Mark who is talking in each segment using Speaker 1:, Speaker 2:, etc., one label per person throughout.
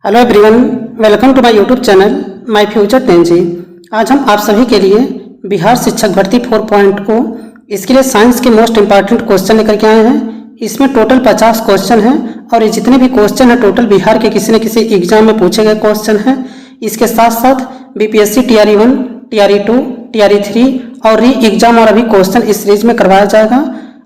Speaker 1: Hello everyone, welcome to my YouTube channel my future 10G। आज हम आप सभी के लिए बिहार शिक्षक भर्ती 4.0 इसके लिए साइंस के मोस्ट इंपॉर्टेंट क्वेश्चन लेकर के आए हैं। इसमें टोटल 50 क्वेश्चन हैं और ये जितने भी क्वेश्चन हैं टोटल बिहार के किसी न किसी एग्जाम में पूछे गए क्वेश्चन हैं। इसके साथ साथ बीपीएससी TRE1, TRE2, TRE3 और री एग्जाम और अभी क्वेश्चन इस सीरीज में करवाया जाएगा।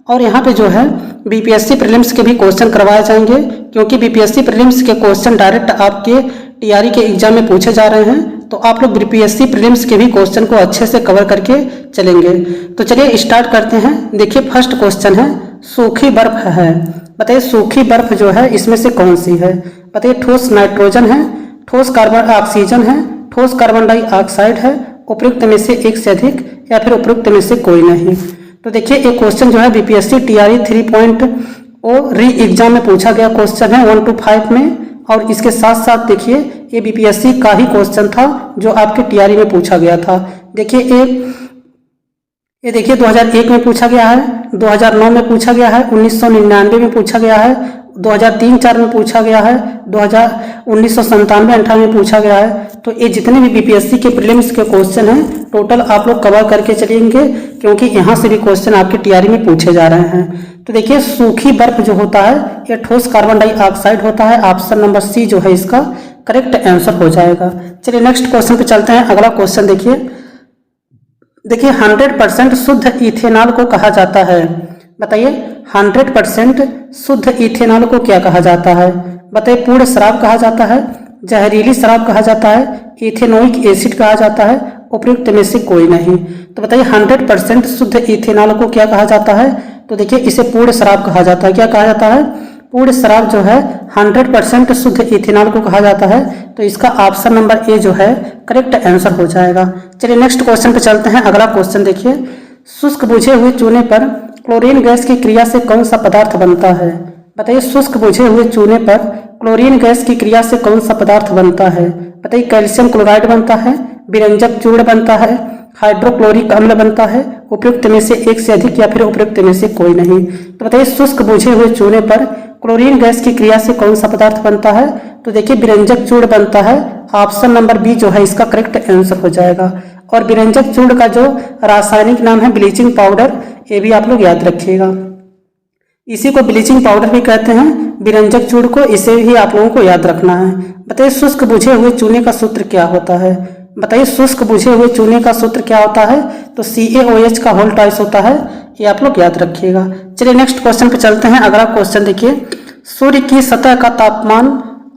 Speaker 1: और यहाँ पे जो है बीपीएससी प्रीलिम्स के भी क्वेश्चन करवाए जाएंगे, क्योंकि बीपीएससी प्रीलिम्स के क्वेश्चन डायरेक्ट आपके टीआरई के एग्जाम में पूछे जा रहे हैं, तो आप लोग बीपीएससी प्रीलिम्स के भी क्वेश्चन को अच्छे से कवर करके चलेंगे। तो चलिए स्टार्ट करते हैं। देखिए फर्स्ट क्वेश्चन है, सूखी बर्फ है, बताइए सूखी बर्फ जो है इसमें से कौन सी है। बताइए ठोस नाइट्रोजन है, ठोस कार्बन ऑक्सीजन है, ठोस कार्बन डाइऑक्साइड है, उपयुक्त में से एक से अधिक या फिर उपयुक्त में से कोई नहीं। तो देखिए एक क्वेश्चन जो है बीपीएससी TRE 3.0 री एग्जाम में पूछा गया क्वेश्चन है 1 to 5 में, और इसके साथ साथ देखिए ये बीपीएससी का ही क्वेश्चन था जो आपके TRE में पूछा गया था। देखिए ये देखिए 2001 में पूछा गया है, 2009 में पूछा गया है, 1999 में पूछा गया है, 2003-4 में पूछा गया है, 1997-98 में पूछा गया है। तो ये जितने भी बीपीएससी के प्रीलिम्स के क्वेश्चन हैं टोटल आप लोग कवर करके चलेंगे, क्योंकि यहाँ से भी क्वेश्चन आपके TRE में पूछे जा रहे हैं। तो देखिए सूखी बर्फ जो होता है ये ठोस कार्बन डाइऑक्साइड होता है। ऑप्शन नंबर सी जो है इसका करेक्ट आंसर हो जाएगा। चलिए नेक्स्ट क्वेश्चन पे चलते हैं। अगला क्वेश्चन देखिए 100% शुद्ध इथेनॉल को कहा जाता है। बताइए 100% शुद्ध इथेनॉल को क्या कहा जाता है। बताइए पूर्ण शराब कहा जाता है, जहरीली शराब कहा जाता है, इथेनोइक एसिड कहा जाता है, उपयुक्त में से कोई नहीं। तो बताइए 100% शुद्ध इथेनॉल को क्या कहा जाता है। तो देखिए इसे पूर्ण शराब कहा जाता है। क्या कहा जाता है? पूर्ण शराब जो है 100% शुद्ध इथेनॉल को कहा जाता है। तो इसका ऑप्शन नंबर ए जो है करेक्ट आंसर हो जाएगा। चलिए नेक्स्ट क्वेश्चन पे चलते हैं। अगला क्वेश्चन देखिए, शुष्क बुझे हुए चूने पर क्लोरीन गैस की क्रिया से कौन सा पदार्थ बनता है। बताइए शुष्क बुझे हुए चूने पर क्लोरीन गैस की क्रिया से कौन सा पदार्थ बनता है। बताइए कैल्शियम क्लोराइड बनता है, विरंजक चूर्ण बनता है, हाइड्रोक्लोरिक अम्ल बनता है, उपयुक्त में से एक से अधिक या फिर उपयुक्त में से कोई नहीं। तो बताइए शुष्क बुझे हुए चूने पर क्लोरीन गैस की क्रिया से कौन सा पदार्थ बनता है। तो देखिए विरंजक चूर्ण बनता है। ऑप्शन नंबर बी जो है इसका करेक्ट आंसर हो जाएगा। और विरंजक चूर्ण का जो रासायनिक नाम है ब्लीचिंग पाउडर, ये भी आप लोग याद रखिएगा। इसी को ब्लीचिंग पाउडर भी कहते हैं, विरंजक चूर्ण को, इसे भी आप लोगों को याद रखना है। बताइए शुष्क बुझे हुए चूने का सूत्र क्या होता है। बताइए शुष्क बुझे हुए चूने का सूत्र क्या होता है। तो CaOH का होल ट्वाइस होता है, ये आप लोग याद रखिएगा। चलिए नेक्स्ट क्वेश्चन पे चलते हैं। अगला क्वेश्चन देखिए, सूर्य की सतह का तापमान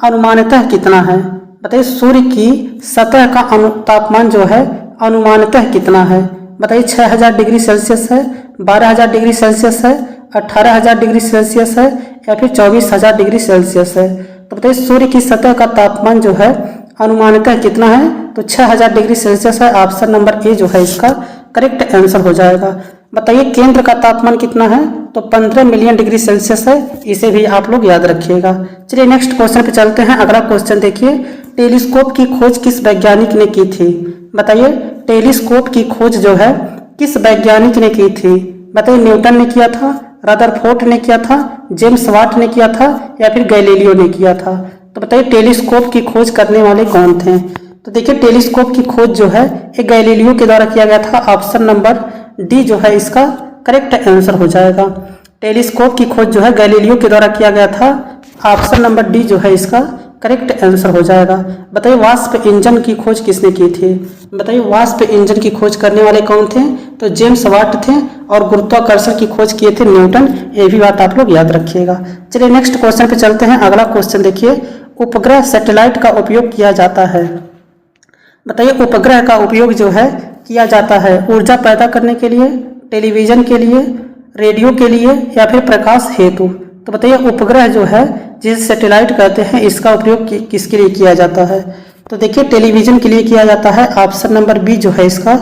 Speaker 1: अनुमानतः कितना है। बताइए सूर्य की सतह का तापमान जो है अनुमानतः कितना है। बताइए 6000 डिग्री सेल्सियस है, 12000 डिग्री सेल्सियस है, 18000 डिग्री सेल्सियस है या फिर 24000 डिग्री सेल्सियस है। तो बताइए सूर्य की सतह का तापमान जो है अनुमानतः कितना है। तो 6000 डिग्री सेल्सियस है। ऑप्शन नंबर ए जो है इसका करेक्ट आंसर हो जाएगा। बताइए केंद्र का तापमान कितना है। तो 15 मिलियन डिग्री सेल्सियस है, इसे भी आप लोग याद रखिएगा। चलिए नेक्स्ट क्वेश्चन पे चलते हैं। अगला क्वेश्चन देखिए, टेलीस्कोप की खोज किस वैज्ञानिक ने की थी। बताइए टेलीस्कोप की खोज जो है किस वैज्ञानिक ने की थी। बताइए न्यूटन ने किया था, रदरफोर्ड ने किया था, जेम्स वाट ने किया था या फिर गैलीलियो ने किया था। तो बताइए टेलीस्कोप की खोज करने वाले कौन थे। तो देखिए टेलीस्कोप की खोज जो है एक गैलीलियो के द्वारा किया गया था। ऑप्शन नंबर डी जो है इसका करेक्ट आंसर हो जाएगा। टेलीस्कोप की खोज जो है गैलीलियो के द्वारा किया गया था। ऑप्शन नंबर डी जो है इसका करेक्ट आंसर हो जाएगा। बताइए वाष्प इंजन की खोज किसने की थी। बताइए वाष्प इंजन की खोज करने वाले कौन थे। तो जेम्स वाट थे, और गुरुत्वाकर्षण की खोज किए थे न्यूटन। ये भी बात आप लोग याद रखिएगा। चलिए नेक्स्ट क्वेश्चन पे चलते हैं। अगला क्वेश्चन देखिए, उपग्रह सैटेलाइट का उपयोग किया जाता है। बताइए उपग्रह का उपयोग जो है किया जाता है ऊर्जा पैदा करने के लिए, टेलीविजन के लिए, रेडियो के लिए या फिर प्रकाश हेतु। तो बताइए उपग्रह जो है जिसे सैटेलाइट कहते हैं इसका उपयोग किसके लिए किया जाता है। तो देखिए टेलीविजन के लिए किया जाता है। ऑप्शन नंबर बी जो है इसका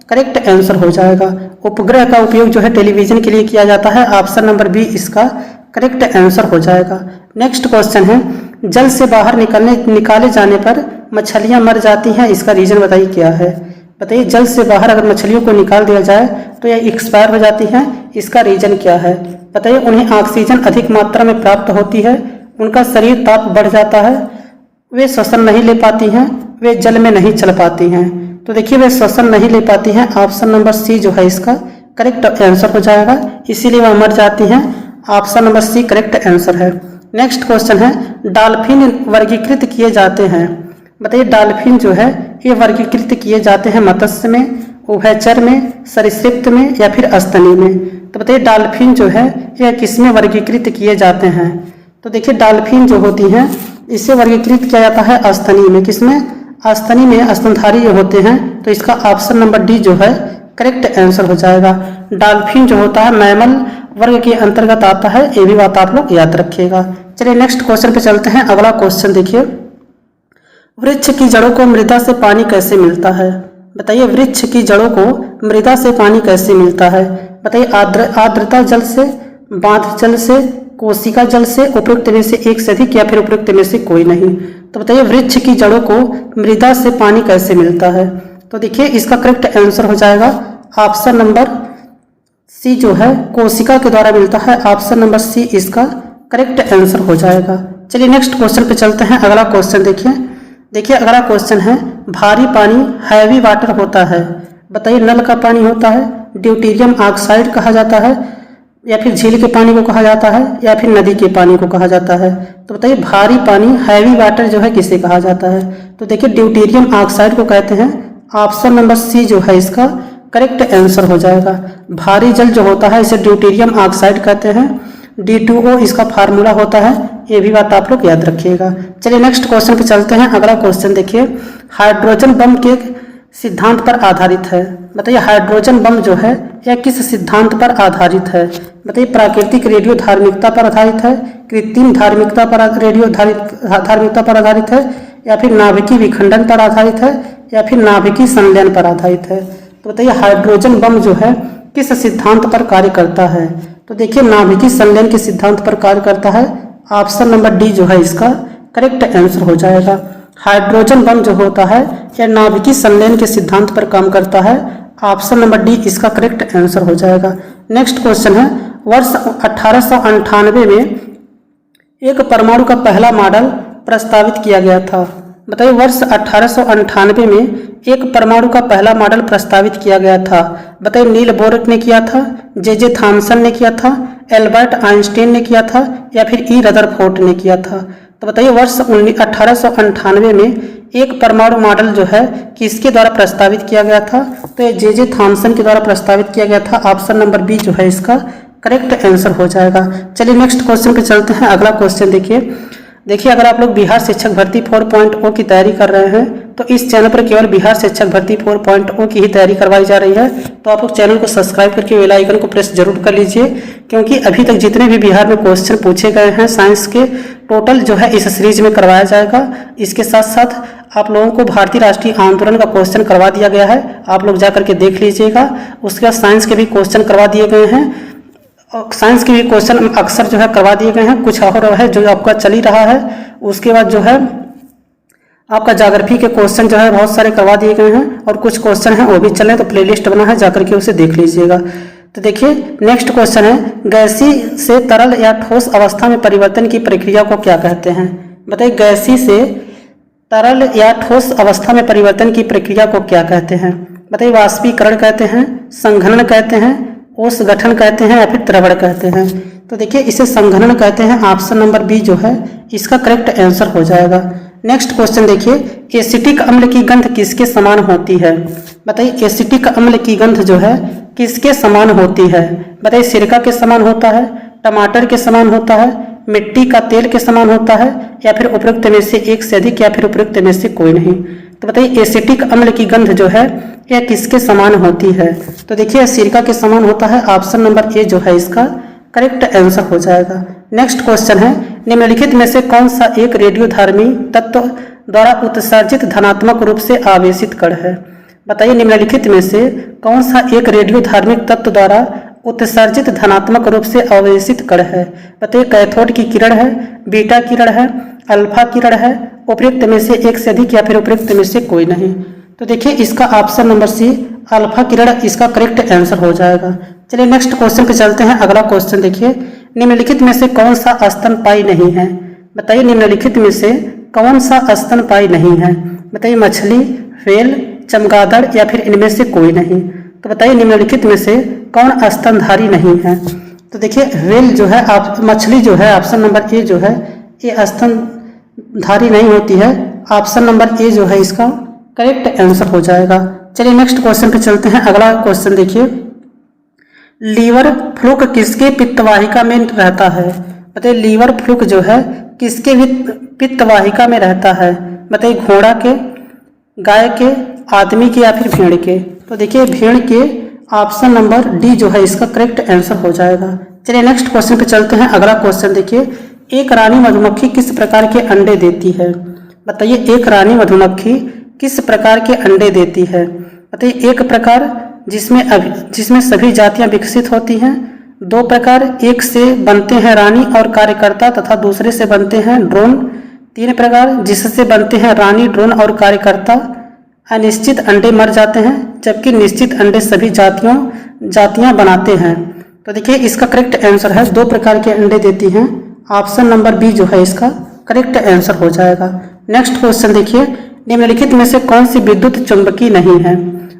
Speaker 1: करेक्ट आंसर हो जाएगा। उपग्रह का उपयोग जो है टेलीविजन के लिए किया जाता है। ऑप्शन नंबर बी इसका करेक्ट आंसर हो जाएगा। नेक्स्ट क्वेश्चन है, जल से बाहर निकाले जाने पर मछलियां मर जाती हैं, इसका रीजन बताइए क्या है। बताइए जल से बाहर अगर मछलियों को निकाल दिया जाए तो यह एक्सपायर हो जाती हैं, इसका रीजन क्या है। बताइए उन्हें ऑक्सीजन अधिक मात्रा में प्राप्त होती है, उनका शरीर ताप बढ़ जाता है, वे श्वसन नहीं ले पाती हैं, वे जल में नहीं चल पाती हैं। तो देखिए वे श्वसन नहीं ले पाती हैं, ऑप्शन नंबर सी जो है इसका करेक्ट आंसर हो जाएगा, इसीलिए वह मर जाती हैं। Option number C correct answer है। नेक्स्ट क्वेश्चन है, डॉल्फिन वर्गीकृत किए जाते हैं। बताइए डॉल्फिन जो है ये वर्गीकृत किए जाते हैं मत्स्य में, उभयचर में, सरीसृप में या फिर स्तनी में। तो बताइए डॉल्फिन जो है यह किसमें वर्गीकृत किए जाते हैं। तो देखिए डॉल्फिन जो होती हैं इसे वर्गीकृत किया जाता है स्तनी में। किसमें? स्तनी में स्तनधारी जो होते हैं। तो इसका ऑप्शन नंबर डी जो है करेक्ट आंसर हो जाएगा। डॉल्फिन जो होता है मैमल वर्ग के अंतर्गत आता है, ये भी बात आप लोग याद रखिएगा। चलिए नेक्स्ट क्वेश्चन पे चलते हैं। अगला क्वेश्चन देखिए, वृक्ष की जड़ों को मृदा से पानी कैसे मिलता है। बताइए वृक्ष की जड़ों को मृदा से पानी कैसे मिलता है। बताइए आर्द्रता जल से, बांध जल से, कोशिका जल से, उपयुक्त में से एक से अधिक या फिर उपयुक्त में से कोई नहीं। तो बताइए वृक्ष की जड़ों को मृदा से पानी कैसे मिलता है। तो देखिए इसका करेक्ट आंसर हो जाएगा ऑप्शन नंबर सी जो है कोशिका के द्वारा मिलता है। ऑप्शन नंबर सी इसका करेक्ट आंसर हो जाएगा। चलिए नेक्स्ट क्वेश्चन पे चलते हैं। अगला क्वेश्चन देखिए अगला क्वेश्चन है, भारी पानी हैवी वाटर होता है। बताइए नल का पानी होता है, ड्यूटेरियम ऑक्साइड कहा जाता है, या फिर झील के पानी को कहा जाता है, या फिर नदी के पानी को कहा जाता है। तो बताइए भारी पानी हैवी वाटर जो है किसे कहा जाता है। तो देखिए ड्यूटेरियम ऑक्साइड को कहते हैं। ऑप्शन नंबर सी जो है इसका करेक्ट आंसर हो जाएगा। भारी जल जो होता है इसे ड्यूटेरियम ऑक्साइड कहते हैं। D2O इसका फार्मूला होता है, ये भी बात आप लोग याद रखिएगा। चलिए नेक्स्ट क्वेश्चन पे चलते हैं। अगला क्वेश्चन देखिए, हाइड्रोजन बम के सिद्धांत पर आधारित है। बताइए हाइड्रोजन बम जो है यह किस सिद्धांत पर आधारित है। बताइए प्राकृतिक रेडियो धार्मिकता पर आधारित है, कृत्रिम धार्मिकता पर धार्मिकता पर आधारित है, या फिर नाभिकीय विखंडन पर आधारित है, या फिर नाभिकीय संलयन पर आधारित है। तो बताइए हाइड्रोजन बम जो है किस सिद्धांत पर कार्य करता है। तो देखिए नाभिकीय संलयन के सिद्धांत पर कार्य करता है। ऑप्शन नंबर डी जो है इसका करेक्ट आंसर हो जाएगा। हाइड्रोजन बम जो होता है यह नाभिकीय संलयन के सिद्धांत पर काम करता है। ऑप्शन नंबर डी इसका करेक्ट आंसर हो जाएगा। नेक्स्ट क्वेश्चन है, वर्ष 1898 में एक परमाणु का पहला मॉडल प्रस्तावित किया गया था। बताइए वर्ष 1898 में एक परमाणु का पहला मॉडल प्रस्तावित किया गया था। बताइए नील बोर ने किया था, जे थॉमसन ने किया था, एल्बर्ट आइंस्टीन ने किया था, या फिर ई रदरफोर्ड ने किया था। तो बताइए वर्ष 1898 में एक परमाणु मॉडल जो है किसके द्वारा प्रस्तावित किया गया था। तो ये जे थॉमसन के द्वारा प्रस्तावित किया गया था। ऑप्शन नंबर बी जो है इसका करेक्ट आंसर हो जाएगा। चलिए नेक्स्ट क्वेश्चन पे चलते हैं। अगला क्वेश्चन देखिए अगर आप लोग बिहार शिक्षक भर्ती 4.0 की तैयारी कर रहे हैं तो इस चैनल पर केवल बिहार शिक्षक भर्ती 4.0 की ही तैयारी करवाई जा रही है। तो आप लोग चैनल को सब्सक्राइब करके बेल आइकन को प्रेस जरूर कर लीजिए, क्योंकि अभी तक जितने भी बिहार में क्वेश्चन पूछे गए हैं साइंस के टोटल जो है इस सीरीज में करवाया जाएगा। इसके साथ साथ आप लोगों को भारतीय राष्ट्रीय आंदोलन का क्वेश्चन करवा दिया गया है, आप लोग जा करके देख लीजिएगा। उसके बाद साइंस के भी क्वेश्चन करवा दिए गए हैं, और साइंस के भी क्वेश्चन अक्सर जो है करवा दिए गए हैं, कुछ और है जो आपका चल ही रहा है। उसके बाद जो है आपका ज्योग्राफी के क्वेश्चन जो है बहुत सारे करवा दिए गए हैं, और कुछ क्वेश्चन हैं वो भी चल रहे हैं, तो प्लेलिस्ट बना है, जाकर के उसे देख लीजिएगा। तो देखिए नेक्स्ट क्वेश्चन है, गैसीय से तरल या ठोस अवस्था में परिवर्तन की प्रक्रिया को क्या कहते हैं। बताइए गैसीय से तरल या ठोस अवस्था में परिवर्तन की प्रक्रिया को क्या कहते हैं। बताइए वाष्पीकरण कहते हैं, संघनन कहते हैं, ओस गठन कहते हैं, या फिर द्रवण कहते हैं। तो देखिए इसे संघनन कहते हैं। ऑप्शन नंबर बी जो है इसका करेक्ट आंसर हो जाएगा। नेक्स्ट क्वेश्चन देखिए, एसिटिक अम्ल की गंध किसके समान होती है। बताइए एसिटिक अम्ल की गंध जो है किसके समान होती है। बताइए सिरका के समान होता है, टमाटर के समान होता है, मिट्टी का तेल के समान होता है, या फिर उपयुक्त में से एक से अधिक, या फिर उपयुक्त में से कोई नहीं। तो बताइए एसिटिक अम्ल की गंध जो है यह किसके समान होती है। तो देखिए सिरका के समान होता है। ऑप्शन नंबर ए जो है इसका करेक्ट आंसर हो जाएगा। नेक्स्ट क्वेश्चन है, निम्नलिखित में से कौन सा एक रेडियोधर्मी तत्व द्वारा उत्सर्जित धनात्मक रूप से आवेशित कण है। बताइए निम्नलिखित में से कौन सा एक रेडियोधार्मिक तत्व द्वारा उत्सर्जित धनात्मक रूप से आवेशित कण है। बताइए कैथोड की किरण है, बीटा किरण है, अल्फा किरण है, उपयुक्त में से एक से अधिक, या फिर उपयुक्त में से कोई नहीं। तो देखिए इसका ऑप्शन नंबर सी अल्फा किरण इसका करेक्ट आंसर हो जाएगा। चलिए नेक्स्ट क्वेश्चन पे चलते हैं। अगला क्वेश्चन देखिए, निम्नलिखित में से कौन सा स्तनपायी नहीं है। बताइए निम्नलिखित में से कौन सा स्तनपायी नहीं है? बताइए मछली, व्हेल, चमगादड़ या फिर इनमें से कोई नहीं। तो बताइए निम्नलिखित में से कौन स्तनधारी नहीं है? तो देखिए व्हेल जो है, आप मछली जो है, ऑप्शन नंबर ए जो है ये स्तनधारी नहीं होती है। ऑप्शन नंबर ए जो है इसका करेक्ट आंसर हो जाएगा। चलिए नेक्स्ट क्वेश्चन पे चलते हैं। अगला क्वेश्चन देखिए, लीवर फ्लूक किसके पित्तवाहिका में रहता है? बताइए लीवर फ्लूक जो है किसके पित्तवाहिका में रहता है? बताइए घोड़ा के, गाय के, आदमी के या फिर भेड़ के? तो देखिए भेड़ के, ऑप्शन नंबर डी जो है इसका करेक्ट आंसर हो जाएगा। चलिए नेक्स्ट क्वेश्चन पे चलते हैं। अगला क्वेश्चन देखिए, एक रानी मधुमक्खी किस प्रकार के अंडे देती है? बताइए एक रानी मधुमक्खी किस प्रकार के अंडे देती है? बताइए एक प्रकार जिसमें सभी जातियां विकसित होती हैं, दो प्रकार एक से बनते हैं रानी और कार्यकर्ता तथा दूसरे से बनते हैं ड्रोन, तीन प्रकार जिससे बनते हैं रानी, ड्रोन और कार्यकर्ता। अनिश्चित अंडे मर जाते हैं जबकि निश्चित अंडे सभी जातियां बनाते हैं। तो देखिए इसका करेक्ट आंसर है दो प्रकार के अंडे देती हैं। ऑप्शन नंबर बी जो है इसका करेक्ट आंसर हो जाएगा। नेक्स्ट क्वेश्चन देखिए, निम्नलिखित में से कौन सी विद्युत चुंबकीय नहीं है?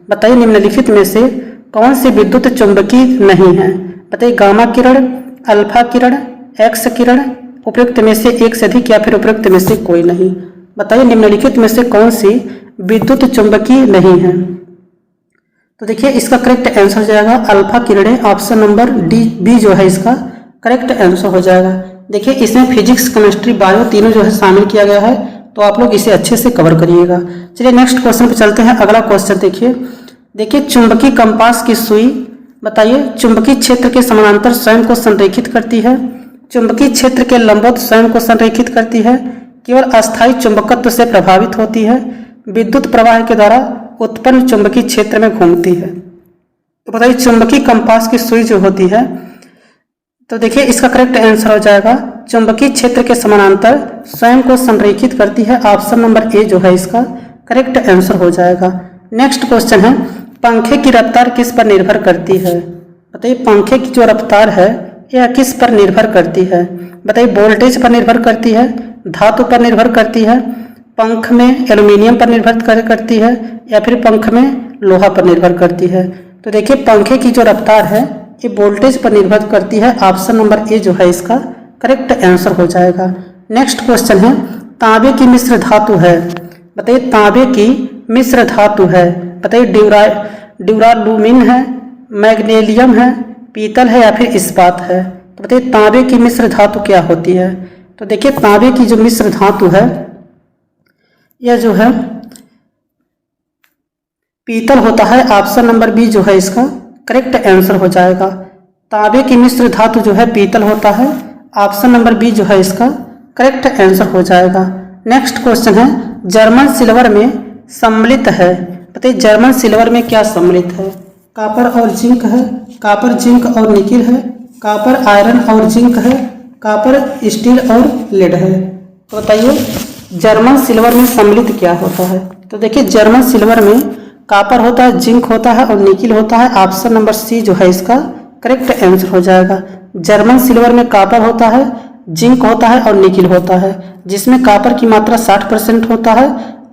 Speaker 1: बताइए निम्नलिखित में से कौन सी विद्युत चुंबकीय नहीं है? बताइए गामा किरण, अल्फा किरण, एक्स किरण, उपयुक्त में से एक से अधिक या फिर उपयुक्त में से कोई नहीं। बताइए निम्नलिखित में से कौन सी विद्युत चुंबकीय नहीं है? तो देखिए इसका करेक्ट आंसर हो जाएगा अल्फा किरणें। ऑप्शन नंबर डी बी जो है इसका करेक्ट आंसर हो जाएगा। देखिए इसमें फिजिक्स, केमिस्ट्री, बायो तीनों जो है शामिल किया गया है, तो आप लोग इसे अच्छे से कवर करिएगा। चलिए नेक्स्ट क्वेश्चन पे चलते हैं। अगला क्वेश्चन देखिए चुंबकीय कंपास की सुई बताइए चुंबकीय क्षेत्र के समानांतर स्वयं को संरेखित करती है, चुंबकीय क्षेत्र के लंबवत स्वयं को संरेखित करती है, केवल अस्थायी चुंबकत्व से प्रभावित होती है, विद्युत प्रवाह के द्वारा उत्पन्न चुंबकीय क्षेत्र में घूमती है। तो बताइए चुंबकीय कंपास की सुई जो होती है, तो देखिए इसका करेक्ट आंसर हो जाएगा चुंबकीय क्षेत्र के समानांतर स्वयं को संरेखित करती है। ऑप्शन नंबर ए जो है इसका करेक्ट आंसर हो जाएगा। नेक्स्ट क्वेश्चन है, पंखे की रफ्तार किस पर निर्भर करती है? बताइए पंखे की जो रफ्तार है यह किस पर निर्भर करती है? बताइए वोल्टेज पर निर्भर करती है, धातु पर निर्भर करती है, पंख में एल्यूमिनियम पर निर्भर करती है या फिर पंख में लोहा पर निर्भर करती है? तो देखिए पंखे की जो रफ्तार है ये वोल्टेज पर निर्भर करती है। ऑप्शन नंबर ए जो है इसका करेक्ट आंसर हो जाएगा। नेक्स्ट क्वेश्चन है, तांबे की मिश्र धातु है। बताइए तांबे की मिश्र धातु है। बताइए ड्यूरालुमिन है, मैग्नीशियम है, पीतल है या फिर इस्पात है? तो बताइए तांबे की मिश्र धातु क्या होती है? तो देखिए तांबे की जो मिश्र धातु है यह जो है पीतल होता है। ऑप्शन नंबर बी जो है इसका करेक्ट आंसर हो जाएगा। तांबे की मिश्र धातु जो है पीतल होता है। ऑप्शन नंबर बी जो है इसका करेक्ट आंसर हो जाएगा। नेक्स्ट क्वेश्चन है, जर्मन सिल्वर में सम्मिलित है। बताइए जर्मन सिल्वर में क्या सम्मिलित है? कॉपर और जिंक है, कॉपर जिंक और निकिल है, कॉपर आयरन और जिंक है, कॉपर स्टील और लेड है? तो बताइए जर्मन सिल्वर में सम्मिलित क्या होता है? तो देखिए जर्मन सिल्वर में कॉपर होता है, जिंक होता है और निकिल होता है। ऑप्शन नंबर सी जो है इसका करेक्ट आंसर हो जाएगा। जर्मन सिल्वर में कॉपर होता है, जिंक होता है और निकिल होता है, जिसमें कॉपर की मात्रा 60% होता है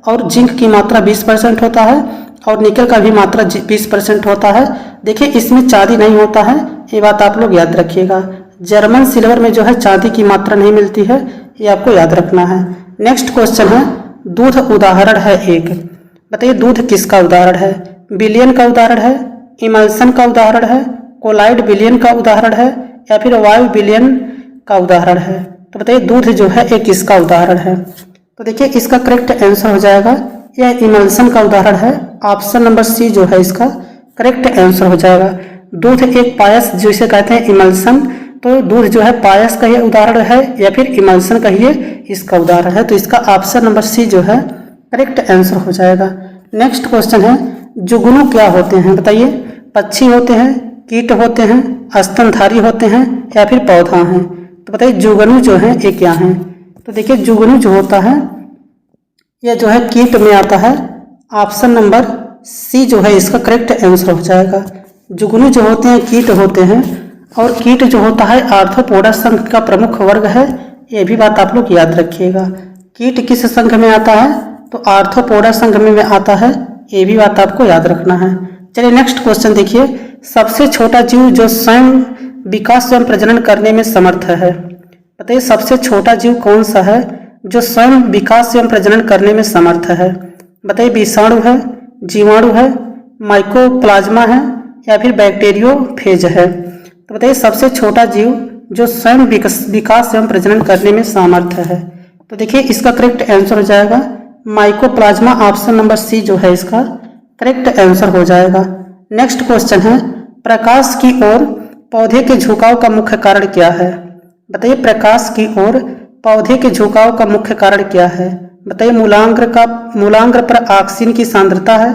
Speaker 1: और जिंक की मात्रा 20% होता है और निकल का भी मात्रा 20% होता है। देखिए इसमें चांदी नहीं होता है, ये बात आप लोग याद रखिएगा। जर्मन सिल्वर में जो है चांदी की मात्रा नहीं मिलती है, ये आपको याद रखना है। नेक्स्ट क्वेश्चन है, दूध उदाहरण है एक। बताइए दूध किसका उदाहरण है? विलयन का उदाहरण है, इमल्सन का उदाहरण है, कोलाइड विलयन का उदाहरण है या फिर वायु विलयन का उदाहरण है? तो बताइए दूध जो है एक किसका उदाहरण है? तो देखिए इसका करेक्ट आंसर हो जाएगा यह इमल्सन का उदाहरण है। ऑप्शन नंबर सी जो है इसका करेक्ट आंसर हो जाएगा। दूध एक पायस जिसे कहते हैं इमल्सन, तो दूध जो है पायस का ये उदाहरण है या फिर इमल्सन का ही इसका उदाहरण है। तो इसका ऑप्शन नंबर सी जो है करेक्ट आंसर हो जाएगा। नेक्स्ट क्वेश्चन है, जुगनू क्या होते हैं? बताइए पक्षी होते हैं, कीट होते हैं, स्तनधारी होते हैं या फिर पौधा हैं? तो बताइए जुगनू जो है ये क्या है? तो देखिए जुगनू जो होता है यह जो है कीट में आता है। ऑप्शन नंबर सी जो है इसका करेक्ट आंसर हो जाएगा। जुगनू जो होते हैं कीट होते हैं और कीट जो होता है आर्थ्रोपोडा संघ का प्रमुख वर्ग है, ये भी बात आप लोग याद रखिएगा। कीट किस संघ में आता है, तो आर्थ्रोपोडा संघ में आता है, ये भी बात आपको याद रखना है। चलिए नेक्स्ट क्वेश्चन देखिए, सबसे छोटा जीव जो स्वयं विकास एवं प्रजनन करने में समर्थ है। बताइए सबसे छोटा जीव कौन सा है जो स्वयं विकास एवं प्रजनन करने में समर्थ है। बताइए विषाणु है, जीवाणु है, माइकोप्लाज्मा है या फिर बैक्टीरियोफेज है। तो बताइए सबसे छोटा जीव जो स्वयं विकास एवं प्रजनन करने में समर्थ है। तो देखिए इसका करेक्ट आंसर हो जाएगा माइकोप्लाज्मा, ऑप्शन नंबर सी जो है इसका करेक्ट आंसर हो जाएगा। नेक्स्ट क्वेश्चन है, प्रकाश की ओर पौधे के झुकाव का मुख्य कारण क्या है। बताइए प्रकाश की ओर पौधे के झुकाव का मुख्य कारण क्या है। बताइए मूलांग्र पर ऑक्सीजन की सांद्रता है,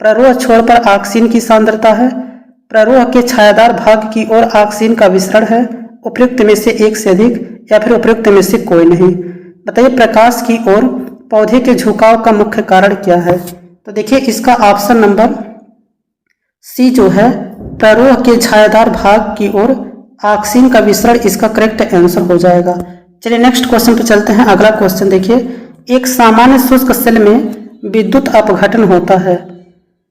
Speaker 1: प्ररोह छोर पर ऑक्सीजन की सांद्रता है, प्ररोह के छायादार भाग की ओर ऑक्सीजन का विसरण है, उपयुक्त में से एक से अधिक या फिर उपयुक्त में से कोई नहीं। बताइए प्रकाश की ओर पौधे के झुकाव का मुख्य कारण क्या है। तो देखिए इसका ऑप्शन नंबर सी जो है प्ररोह के छायादार भाग की ओर ऑक्सीजन का विसरण इसका करेक्ट आंसर हो जाएगा। चलिए नेक्स्ट क्वेश्चन पे चलते हैं। अगला क्वेश्चन देखिए, एक सामान्य शुष्क सेल में विद्युत अपघटन होता है।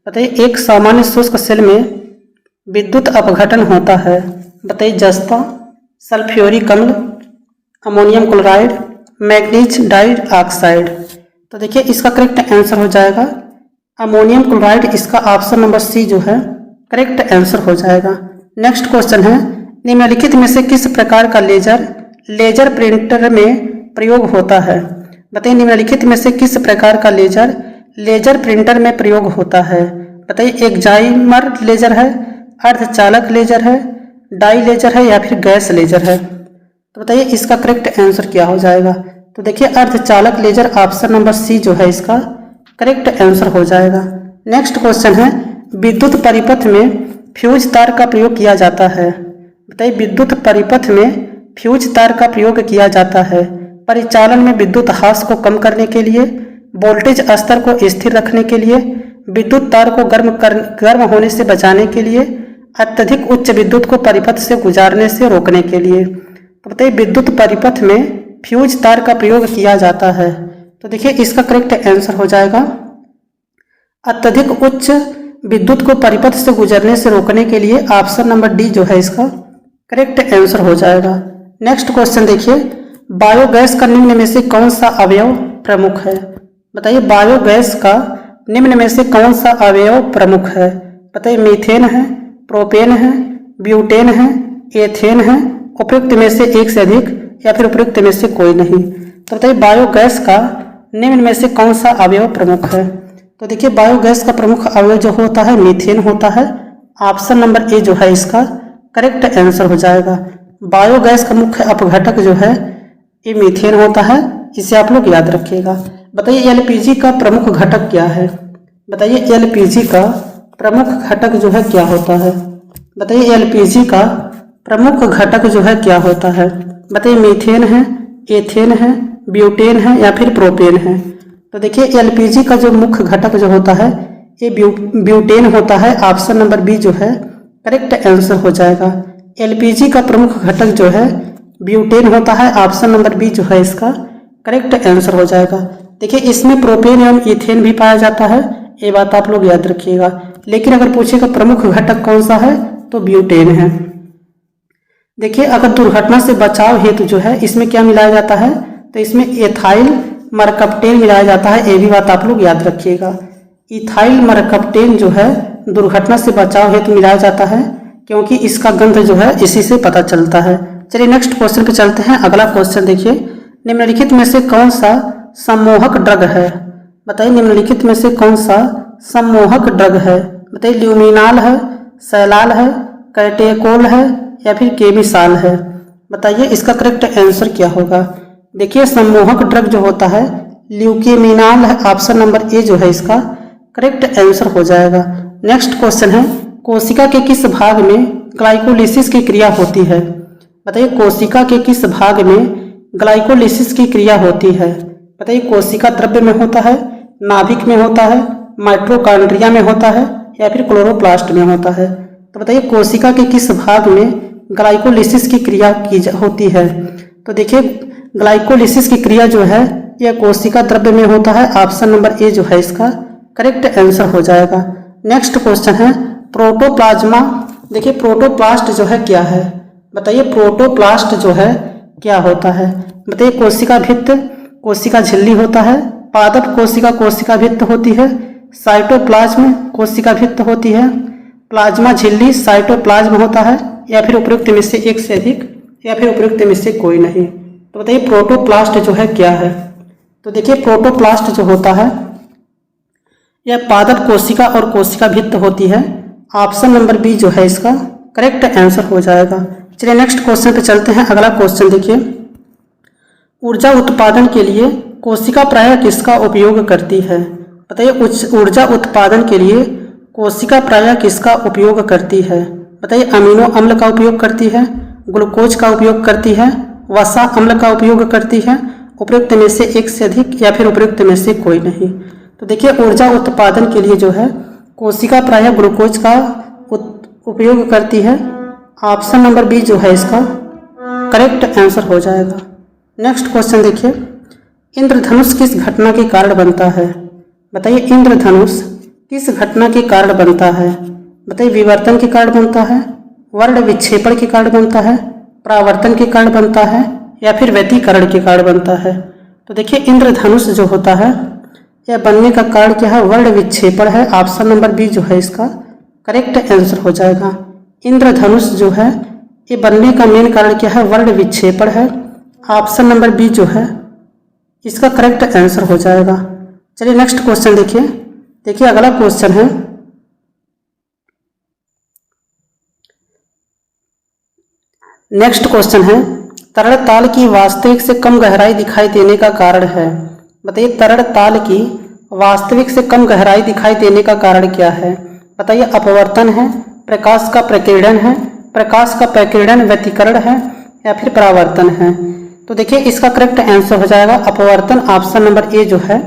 Speaker 1: बताइए एक सामान्य शुष्क सेल में विद्युत अपघटन होता है। बताइए जस्ता, सल्फ्यूरिक अम्ल, अमोनियम क्लोराइड, मैग्नीज डाइऑक्साइड। तो देखिए इसका करेक्ट आंसर हो जाएगा अमोनियम क्लोराइड, इसका ऑप्शन नंबर सी जो है करेक्ट आंसर हो जाएगा। नेक्स्ट क्वेश्चन है, निम्नलिखित में से किस प्रकार का लेजर प्रिंटर में प्रयोग होता है। बताइए निम्नलिखित में से किस प्रकार का लेजर प्रिंटर में प्रयोग होता है। बताइए एक्जाइमर लेजर है, अर्धचालक लेजर है, डाई लेजर है या फिर गैस लेजर है। तो बताइए इसका करेक्ट आंसर क्या हो जाएगा। तो देखिए अर्धचालक लेजर, ऑप्शन नंबर सी जो है इसका करेक्ट आंसर हो जाएगा। नेक्स्ट क्वेश्चन है, विद्युत परिपथ में फ्यूज तार का प्रयोग किया जाता है। बताइए विद्युत परिपथ में फ्यूज तार का प्रयोग किया जाता है परिचालन में विद्युत ह्रास को कम करने के लिए, वोल्टेज स्तर को स्थिर रखने के लिए, विद्युत तार को गर्म होने से बचाने के लिए, अत्यधिक उच्च विद्युत को परिपथ से गुजारने से रोकने के लिए। तो बताइए विद्युत परिपथ में फ्यूज तार का प्रयोग किया जाता है। तो देखिए इसका करेक्ट आंसर हो जाएगा अत्यधिक उच्च विद्युत को परिपथ से गुजरने से रोकने के लिए, ऑप्शन नंबर डी जो है इसका करेक्ट आंसर हो जाएगा। नेक्स्ट क्वेश्चन देखिए, बायोगैस का निम्न में से कौन सा अवयव प्रमुख है। बताइए बायोगैस का निम्न में से कौन सा अवयव प्रमुख है। बताइए मीथेन है, प्रोपेन है, ब्यूटेन है, एथेन है, उपयुक्त में से एक से अधिक या फिर उपयुक्त में से कोई नहीं। तो बताइए बायोगैस का निम्न में से कौन सा अवयव प्रमुख है। तो देखिए बायोगैस का प्रमुख अवयव जो होता है मीथेन होता है, ऑप्शन नंबर ए जो है इसका करेक्ट आंसर हो जाएगा। बायोगैस का मुख्य अपघटक जो है ये मीथेन होता है, इसे आप लोग याद रखिएगा। बताइए एलपीजी का प्रमुख घटक क्या है। बताइए एलपीजी का प्रमुख घटक जो है क्या होता है। बताइए एलपीजी का प्रमुख घटक जो है क्या होता है। बताइए मीथेन है, एथेन है, ब्यूटेन है या फिर प्रोपेन है। तो देखिए एलपीजी का जो मुख्य घटक जो होता है ये ब्यूटेन होता है, ऑप्शन नंबर बी जो है करेक्ट आंसर हो जाएगा। एलपीजी का प्रमुख घटक जो है ब्यूटेन होता है, ऑप्शन नंबर बी जो है इसका करेक्ट आंसर हो जाएगा। देखिए इसमें प्रोपेन एवं इथेन भी पाया जाता है, ये बात आप लोग याद रखिएगा। लेकिन अगर पूछेगा प्रमुख घटक कौन सा है तो ब्यूटेन है। देखिए अगर दुर्घटना से बचाव हेतु जो है इसमें क्या मिलाया जाता है, तो इसमें एथाइल मरकप्टेन मिलाया जाता है, ये भी बात आप लोग याद रखिएगा। इथाइल मरकप्टेन जो है दुर्घटना से बचाव हेतु मिलाया जाता है, क्योंकि इसका गंध जो है इसी से पता चलता है। चलिए नेक्स्ट क्वेश्चन पे चलते हैं। अगला क्वेश्चन देखिए, निम्नलिखित में से कौन सा सम्मोहक ड्रग है। बताइए निम्नलिखित में से कौन सा सम्मोहक ड्रग है। बताइए ल्यूमिनाल है, सैलाल है, कैटेकोल है या फिर केमिसाल है। बताइए इसका करेक्ट आंसर क्या होगा। देखिए सम्मोहक ड्रग जो होता है ल्यूकेमिनाल है, ऑप्शन नंबर ए जो है इसका करेक्ट आंसर हो जाएगा। नेक्स्ट क्वेश्चन है, कोशिका के किस भाग में ग्लाइकोलिसिस की क्रिया होती है। बताइए कोशिका के किस भाग में ग्लाइकोलिसिस की क्रिया होती है। बताइए कोशिका द्रव्य में होता है, नाभिक में होता है, माइटोकॉन्ड्रिया में होता है या फिर क्लोरोप्लास्ट में होता है। तो बताइए कोशिका के किस भाग में ग्लाइकोलिसिस की क्रिया होती है। तो देखिए ग्लाइकोलिसिस की क्रिया जो है यह कोशिका द्रव्य में होता है। ऑप्शन नंबर ए जो है इसका करेक्ट आंसर हो जाएगा। नेक्स्ट क्वेश्चन है प्रोटोप्लाज्मा। देखिए प्रोटोप्लास्ट जो है क्या है, बताइए प्रोटोप्लास्ट जो है क्या होता है। बताइए कोशिका भित्त, कोशिका झिल्ली होता है, पादप कोशिका कोशिका भित्त होती है, साइटोप्लाज्म कोशिका भित्त होती है, प्लाज्मा झिल्ली साइटोप्लाज्म होता है, या फिर उपयुक्त में से एक से अधिक, या फिर उपयुक्त में से कोई नहीं। तो बताइए प्रोटोप्लास्ट जो है क्या है। तो देखिए प्रोटोप्लास्ट जो होता है यह पादप कोशिका और कोशिका भित्त होती है। ऑप्शन नंबर बी जो है इसका करेक्ट आंसर हो जाएगा। चलिए नेक्स्ट क्वेश्चन पे चलते हैं। अगला क्वेश्चन देखिए, ऊर्जा उत्पादन के लिए कोशिका प्रायः किसका उपयोग करती है। बताइए ऊर्जा उत्पादन के लिए कोशिका प्रायः किसका उपयोग करती है। बताइए अमीनो अम्ल का उपयोग करती है, ग्लूकोज का उपयोग करती है, वसा अम्ल का उपयोग करती है, उपयुक्त में से एक से अधिक, या फिर उपयुक्त में से कोई नहीं। तो देखिए ऊर्जा उत्पादन के लिए जो है कोशिका प्रायः ग्लूकोज का उपयोग करती है। ऑप्शन नंबर बी जो है इसका करेक्ट आंसर हो जाएगा। नेक्स्ट क्वेश्चन देखिए, इंद्रधनुष किस घटना के कारण बनता है। बताइए इंद्रधनुष किस घटना के कारण बनता है। बताइए विवर्तन के कारण बनता है, वर्ण विक्षेपण के कारण बनता है, परावर्तन के कारण बनता है, या फिर व्यतिकरण के कारण बनता है। तो देखिए इंद्रधनुष जो होता है यह बनने का कारण क्या है, वर्ण विक्षेपण है। ऑप्शन नंबर बी जो है इसका करेक्ट आंसर हो जाएगा। इंद्रधनुष जो है ये बनने का मेन कारण क्या है, वर्ण विक्षेपण है। ऑप्शन नंबर बी जो है इसका करेक्ट आंसर हो जाएगा। चलिए नेक्स्ट क्वेश्चन देखिए। देखिए अगला क्वेश्चन है, नेक्स्ट क्वेश्चन है तरल ताल की वास्तविक से कम गहराई दिखाई देने का कारण है। बताइए तरल ताल की वास्तविक से कम गहराई दिखाई देने का कारण क्या है। बताइए अपवर्तन है, प्रकाश का प्रकीर्णन है, प्रकाश का प्रकीर्णन व्यतिकरण है, या फिर परावर्तन है। तो देखिए इसका करेक्ट आंसर हो जाएगा अपवर्तन। ऑप्शन नंबर ए जो है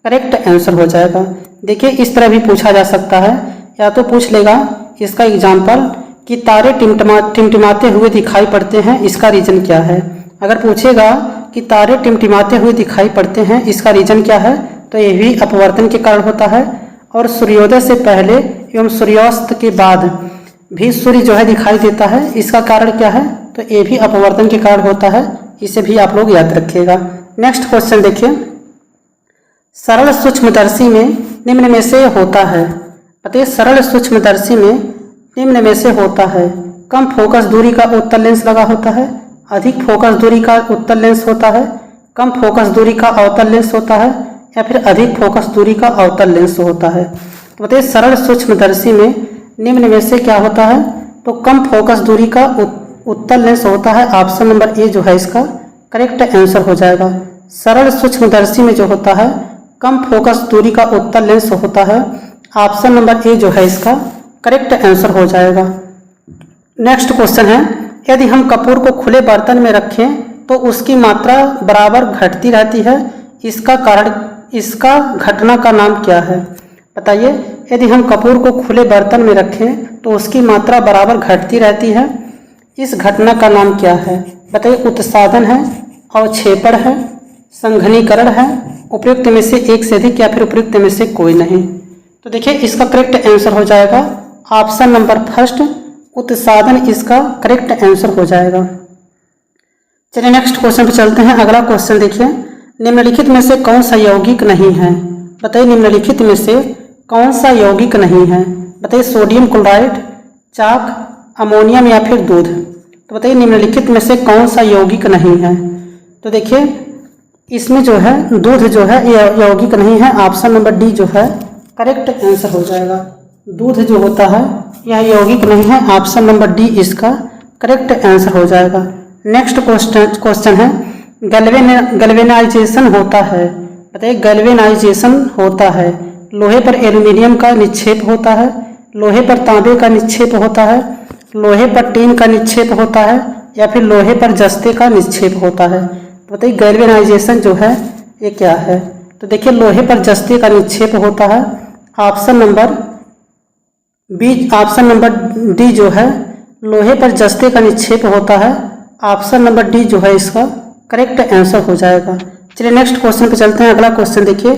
Speaker 1: करेक्ट आंसर हो जाएगा। देखिए इस तरह भी पूछा जा सकता है, या तो पूछ लेगा इसका एग्जाम्पल कि तारे टिमटिमाते हुए दिखाई पड़ते हैं, इसका रीजन क्या है। अगर पूछेगा कि तारे टिमटिमाते हुए दिखाई पड़ते हैं, इसका रीजन क्या है, तो यह भी अपवर्तन के कारण होता है। और सूर्योदय से पहले एवं सूर्यास्त के बाद भी सूर्य जो है दिखाई देता है, इसका कारण क्या है, तो ये भी अपवर्तन के कारण होता है। इसे भी आप लोग याद रखिएगा। नेक्स्ट क्वेश्चन देखिए, सरल सूक्ष्मदर्शी में निम्न में से होता है। बताइए सरल सूक्ष्मदर्शी में निम्न में से होता है, कम फोकस दूरी का उत्तल लेंस लगा होता है, अधिक फोकस दूरी का उत्तल लेंस होता है, कम फोकस दूरी का अवतल लेंस होता है, या फिर अधिक फोकस दूरी का अवतल लेंस होता है। तो बताइए सरल सूक्ष्मदर्शी में निम्न में से क्या होता है, तो कम फोकस दूरी का उत्तल लेंस होता है। ऑप्शन नंबर ए जो है इसका करेक्ट आंसर हो जाएगा। सरल सूक्ष्मदर्शी में जो होता है कम फोकस दूरी का उत्तल लेंस होता है। ऑप्शन नंबर ए जो है इसका करेक्ट आंसर हो जाएगा। नेक्स्ट क्वेश्चन है, यदि हम कपूर को खुले बर्तन में रखें तो उसकी मात्रा बराबर घटती रहती है, इसका कारण, इसका घटना का नाम क्या है। बताइए यदि हम कपूर को खुले बर्तन में रखें तो उसकी मात्रा बराबर घटती रहती है, इस घटना का नाम क्या है। बताइए उत्साधन है, अवक्षेपण है, संघनीकरण है, उपयुक्त में से एक से अधिक, या फिर उपयुक्त में से कोई नहीं। तो देखिए इसका करेक्ट आंसर हो जाएगा ऑप्शन नंबर फर्स्ट, उत्साधन इसका करेक्ट आंसर हो जाएगा। चलिए नेक्स्ट क्वेश्चन पे चलते हैं। अगला क्वेश्चन देखिए, निम्नलिखित में से कौन सा यौगिक नहीं है। बताइए निम्नलिखित में से कौन सा यौगिक नहीं है। बताइए सोडियम क्लोराइड, चाक, अमोनियम, या फिर दूध। तो बताइए निम्नलिखित में से कौन सा यौगिक नहीं है। तो देखिए इसमें जो है दूध जो है यह यौगिक नहीं है। ऑप्शन नंबर डी जो है करेक्ट आंसर हो जाएगा। दूध जो होता है यह यौगिक नहीं है। ऑप्शन नंबर डी इसका करेक्ट आंसर हो जाएगा। नेक्स्ट क्वेश्चन है, गैल्वेनाइजेशन होता है। बताइए गैल्वेनाइजेशन होता है, लोहे पर एल्यूमिनियम का निक्षेप होता है, लोहे पर तांबे का निक्षेप होता है, लोहे पर टीन का निक्षेप होता है, या फिर लोहे पर जस्ते का निक्षेप होता है। तो बताइए गैल्वेनाइजेशन जो है ये क्या है। तो देखिए लोहे पर जस्ते का निक्षेप होता है। Option number B, option number D जो है लोहे पर जस्ते का निक्षेप होता है। ऑप्शन नंबर डी जो है इसका करेक्ट आंसर हो जाएगा। चलिए नेक्स्ट क्वेश्चन पे चलते हैं। अगला क्वेश्चन देखिए,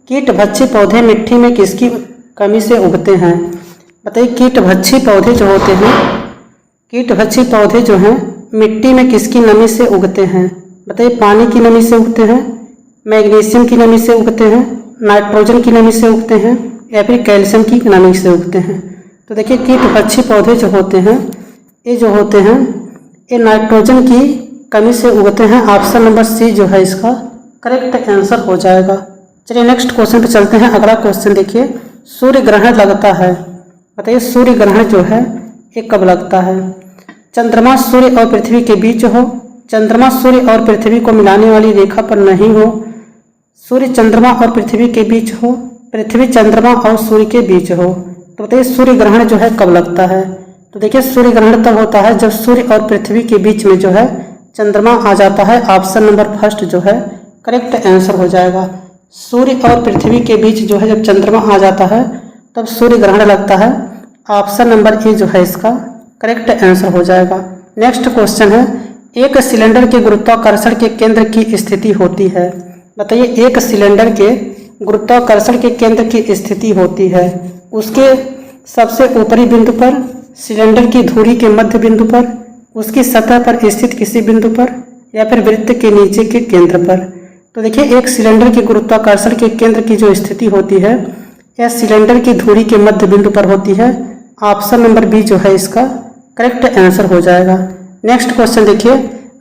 Speaker 1: कीटभक्षी पौधे मिट्टी में किसकी कमी से उगते हैं? बताइए कीटभक्षी पौधे जो होते हैं, कीटभक्षी पौधे जो हैं मिट्टी में किसकी नमी से उगते हैं? बताइए पानी की नमी से उगते हैं, मैग्नीशियम की नमी से उगते हैं, नाइट्रोजन की नमी से उगते हैं, या फिर कैल्शियम की नमी से उगते हैं? तो देखिए कीटभक्षी पौधे जो होते हैं ये जो होते हैं ये नाइट्रोजन की कमी से उगते हैं। ऑप्शन नंबर सी जो है इसका करेक्ट आंसर हो जाएगा। चलिए नेक्स्ट क्वेश्चन पे चलते हैं। अगला क्वेश्चन देखिए, सूर्य ग्रहण लगता है। बताइए सूर्य ग्रहण जो है ये कब लगता है? चंद्रमा सूर्य और पृथ्वी के बीच हो, चंद्रमा सूर्य और पृथ्वी को मिलाने वाली रेखा पर नहीं हो, सूर्य चंद्रमा और पृथ्वी के बीच हो, पृथ्वी चंद्रमा और सूर्य के बीच हो। तो बताइए सूर्य ग्रहण जो है कब लगता है? तो देखिए सूर्य ग्रहण तब होता है जब सूर्य और पृथ्वी के बीच में जो है चंद्रमा आ जाता है। ऑप्शन नंबर फर्स्ट जो है करेक्ट आंसर हो जाएगा। सूर्य और पृथ्वी के बीच जो है जब चंद्रमा आ जाता है तब सूर्य ग्रहण लगता है। ऑप्शन नंबर ए जो है इसका करेक्ट आंसर हो जाएगा। नेक्स्ट क्वेश्चन है, एक सिलेंडर के गुरुत्वाकर्षण के केंद्र की स्थिति होती है। बताइए एक सिलेंडर के गुरुत्वाकर्षण के केंद्र की स्थिति होती है उसके सबसे ऊपरी बिंदु पर, सिलेंडर की धुरी के मध्य बिंदु पर, उसकी सतह पर स्थित किसी बिंदु पर, या फिर वृत्त के नीचे के केंद्र पर। तो देखिए एक सिलेंडर के गुरुत्वाकर्षण के केंद्र की जो स्थिति होती है यह सिलेंडर की धुरी के मध्य बिंदु पर होती है। ऑप्शन नंबर बी जो है इसका करेक्ट आंसर हो जाएगा। नेक्स्ट क्वेश्चन देखिए,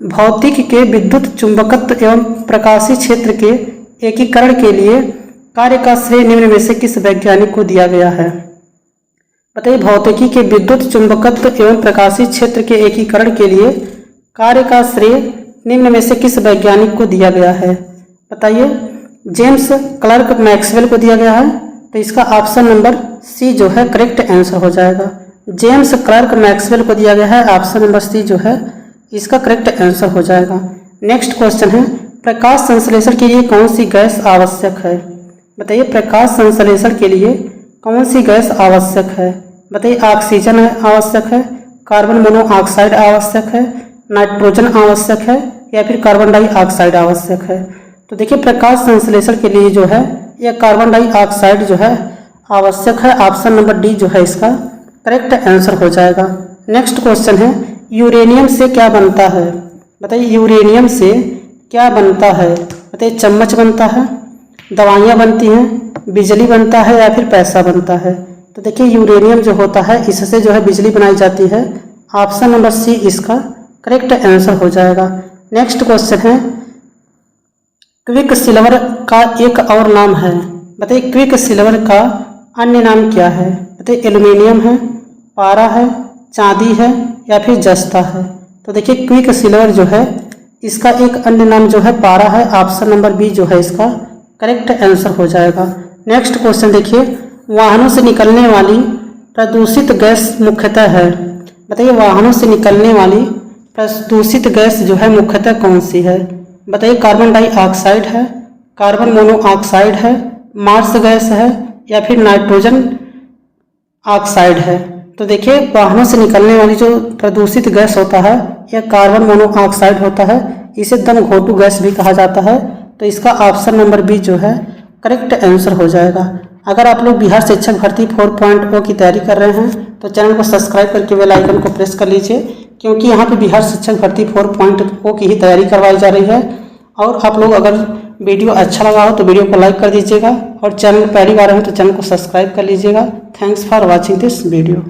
Speaker 1: भौतिक के विद्युत चुंबकत्व एवं प्रकाशीय क्षेत्र के एकीकरण के लिए कार्य का श्रेय निम्न में से किस वैज्ञानिक को दिया गया है? बताइए भौतिकी के विद्युत चुंबकत्व एवं प्रकाशीय क्षेत्र के एकीकरण के लिए कार्य का श्रेय निम्न में से किस वैज्ञानिक को दिया गया है? बताइए जेम्स क्लर्क मैक्सवेल को दिया गया है। तो इसका ऑप्शन नंबर सी जो है करेक्ट आंसर हो जाएगा। जेम्स क्लर्क मैक्सवेल को दिया गया है। ऑप्शन नंबर सी जो है इसका करेक्ट आंसर हो जाएगा। नेक्स्ट क्वेश्चन है, प्रकाश संश्लेषण के लिए कौन सी गैस आवश्यक है? बताइए प्रकाश संश्लेषण के लिए कौन सी गैस आवश्यक है? बताइए ऑक्सीजन आवश्यक है, कार्बन मोनोऑक्साइड आवश्यक है, नाइट्रोजन आवश्यक है, या फिर कार्बन डाइऑक्साइड आवश्यक है? तो देखिए प्रकाश संश्लेषण के लिए जो है यह कार्बन डाइऑक्साइड जो है आवश्यक है। ऑप्शन नंबर डी जो है इसका करेक्ट आंसर हो जाएगा। नेक्स्ट क्वेश्चन है, यूरेनियम से क्या बनता है? बताइए यूरेनियम से क्या बनता है? बताइए चम्मच बनता है, दवाइयाँ बनती हैं, बिजली बनता है, या फिर पैसा बनता है? तो देखिए यूरेनियम जो होता है इससे जो है बिजली बनाई जाती है। ऑप्शन नंबर सी इसका करेक्ट आंसर हो जाएगा। नेक्स्ट क्वेश्चन है, क्विक सिल्वर का एक और नाम है। बताइए क्विक सिल्वर का अन्य नाम क्या है? बताइए एल्यूमिनियम है, पारा है, चांदी है, या फिर जस्ता है? तो देखिए क्विक सिल्वर जो है इसका एक अन्य नाम जो है पारा है। ऑप्शन नंबर बी जो है इसका करेक्ट आंसर हो जाएगा। नेक्स्ट क्वेश्चन देखिए, वाहनों से निकलने वाली प्रदूषित गैस मुख्यतः है। बताइए वाहनों से निकलने वाली प्रदूषित गैस जो है मुख्यतः कौन सी है? बताइए कार्बन डाइऑक्साइड है, कार्बन मोनोऑक्साइड है, मार्स गैस है, या फिर नाइट्रोजन ऑक्साइड है? तो देखिए वाहनों से निकलने वाली जो प्रदूषित गैस होता है यह कार्बन मोनोऑक्साइड होता है। इसे दम घोटू गैस भी कहा जाता है। तो इसका ऑप्शन नंबर बी जो है करेक्ट आंसर हो जाएगा। अगर आप लोग बिहार शिक्षक भर्ती 4.0 की तैयारी कर रहे हैं तो चैनल को सब्सक्राइब करके बेल आइकन को प्रेस कर लीजिए, क्योंकि यहाँ पे बिहार शिक्षक भर्ती 4.0 की ही तैयारी करवाई जा रही है। और आप लोग अगर वीडियो अच्छा लगा हो तो वीडियो को लाइक कर दीजिएगा, और चैनल पहली बार हो तो चैनल को सब्सक्राइब कर लीजिएगा। Thanks for watching this video.